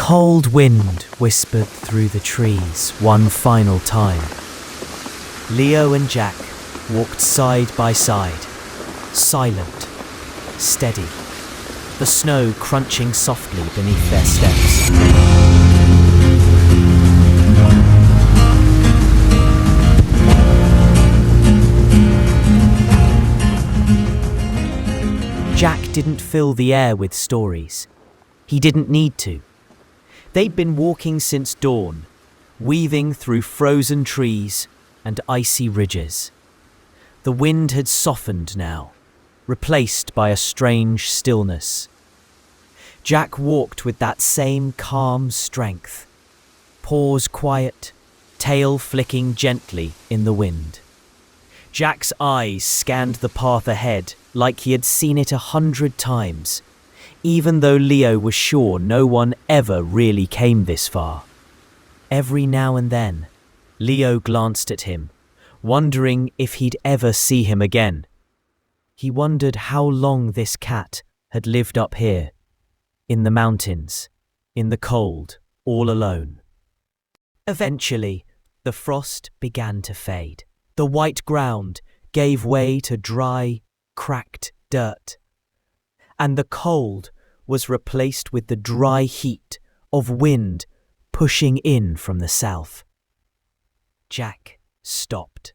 cold wind whispered through the trees one final time. Leo and Jack walked side by side, silent, steady, the snow crunching softly beneath their steps. Jack didn't fill the air with stories. He didn't need to. They'd been walking since dawn, weaving through frozen trees and icy ridges. The wind had softened now, replaced by a strange stillness. Jack walked with that same calm strength, paws quiet, tail flicking gently in the wind. Jack's eyes scanned the path ahead like he had seen it 100 times, even though Leo was sure no one ever really came this far. Every now and then, Leo glanced at him, wondering if he'd ever see him again. He wondered how long this cat had lived up here, in the mountains, in the cold, all alone. Eventually, the frost began to fade. The white ground gave way to dry, cracked dirt, and the cold was replaced with the dry heat of wind pushing in from the south. Jack stopped.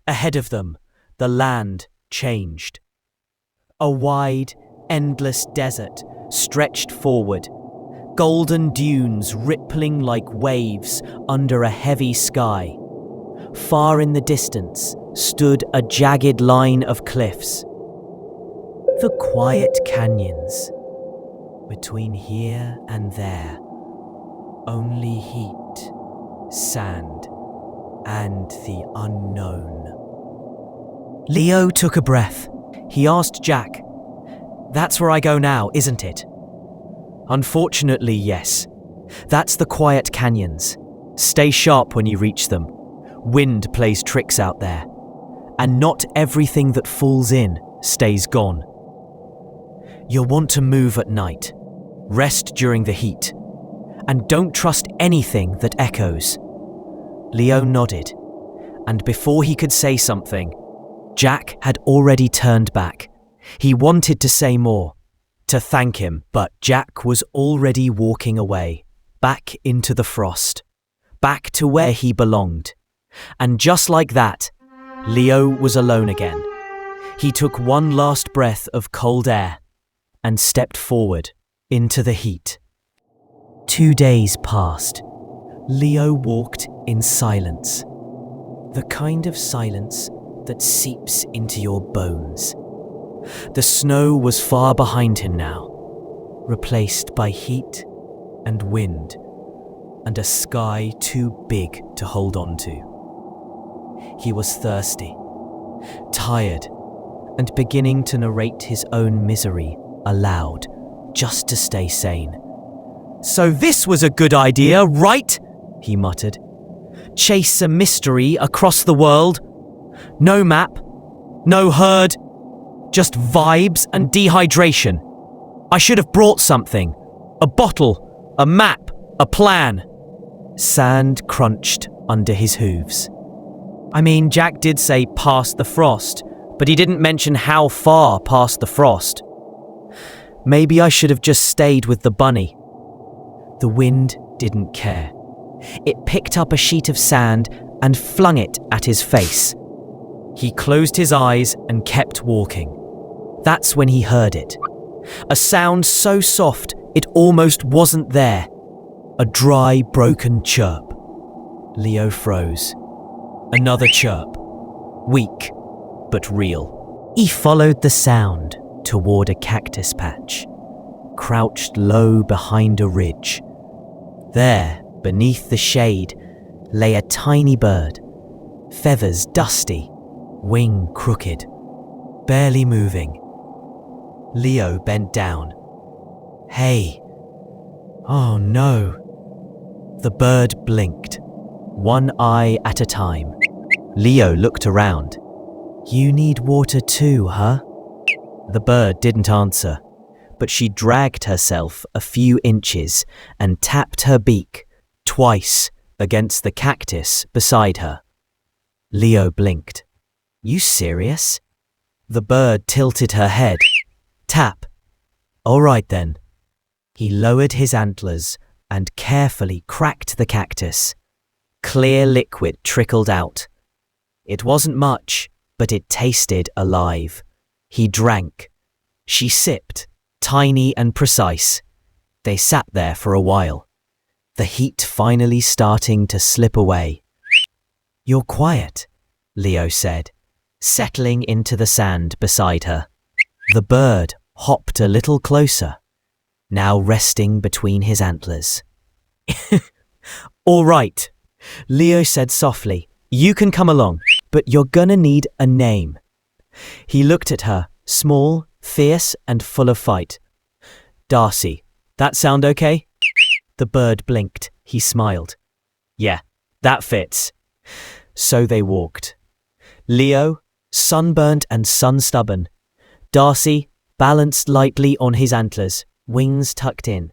Ahead of them, the land changed. A wide, endless desert stretched forward, golden dunes rippling like waves under a heavy sky. Far in the distance stood a jagged line of cliffs. The quiet canyons. Between here and there, only heat, sand, and the unknown. Leo took a breath. He asked Jack, "That's where I go now, isn't it?" "Unfortunately, yes. That's the quiet canyons. Stay sharp when you reach them. Wind plays tricks out there. And not everything that falls in stays gone. You'll want to move at night. Rest during the heat. And don't trust anything that echoes." Leo nodded, and before he could say something, Jack had already turned back. He wanted to say more, to thank him, but Jack was already walking away, back into the frost, back to where he belonged. And just like that, Leo was alone again. He took one last breath of cold air and stepped forward into the heat. 2 days passed. Leo walked in silence. The kind of silence that seeps into your bones. The snow was far behind him now, replaced by heat and wind and a sky too big to hold on to. He was thirsty, tired, and beginning to narrate his own misery aloud, just to stay sane. "So this was a good idea, right?" he muttered. "Chase a mystery across the world. No map, no herd, just vibes and dehydration. I should have brought something. A bottle, a map, a plan." Sand crunched under his hooves. I mean, Jack did say past the frost, but he didn't mention how far past the frost. Maybe I should have just stayed with the bunny. The wind didn't care. It picked up a sheet of sand and flung it at his face. He closed his eyes and kept walking. That's when he heard it. A sound so soft it almost wasn't there. A dry, broken chirp. Leo froze. Another chirp. Weak, but real. He followed the sound toward a cactus patch, crouched low behind a ridge. There, beneath the shade, lay a tiny bird, feathers dusty, wing crooked, barely moving. Leo bent down. "Hey." "Oh no." The bird blinked, one eye at a time. Leo looked around. "You need water too, huh?" The bird didn't answer, but she dragged herself a few inches and tapped her beak twice against the cactus beside her. Leo blinked. You serious? The bird tilted her head. Tap. All right then. He lowered his antlers and carefully cracked the cactus. Clear liquid trickled out. It wasn't much, but it tasted alive. He drank. She sipped, tiny and precise. They sat there for a while, the heat finally starting to slip away. You're quiet, Leo said, settling into the sand beside her. The bird hopped a little closer, now resting between his antlers. All right, Leo said softly. You can come along, but you're gonna need a name. He looked at her, small, fierce, and full of fight. Darcy, that sound okay? The bird blinked. He smiled. Yeah, that fits. So they walked. Leo, sunburnt and sun-stubborn. Darcy, balanced lightly on his antlers, wings tucked in.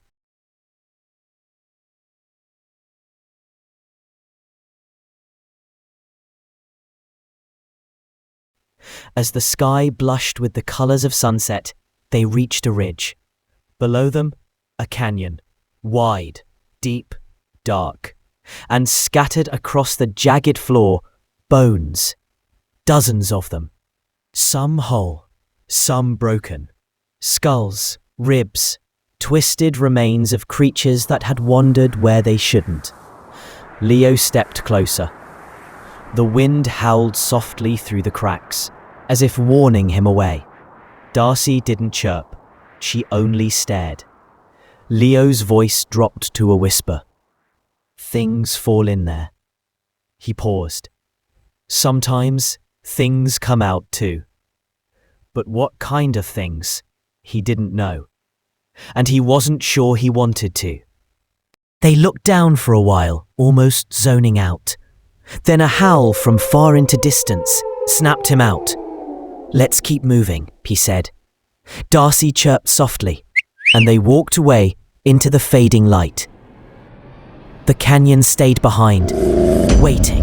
As the sky blushed with the colors of sunset, they reached a ridge. Below them, a canyon, wide, deep, dark, and scattered across the jagged floor, bones, dozens of them. Some whole, some broken. Skulls, ribs, twisted remains of creatures that had wandered where they shouldn't. Leo stepped closer. The wind howled softly through the cracks, as if warning him away. Darcy didn't chirp. She only stared. Leo's voice dropped to a whisper. Things fall in there. He paused. Sometimes things come out too. But what kind of things? He didn't know. And he wasn't sure he wanted to. They looked down for a while, almost zoning out. Then a howl from far into distance snapped him out. Let's keep moving, he said. Darcy chirped softly, and they walked away into the fading light. The canyon stayed behind, waiting.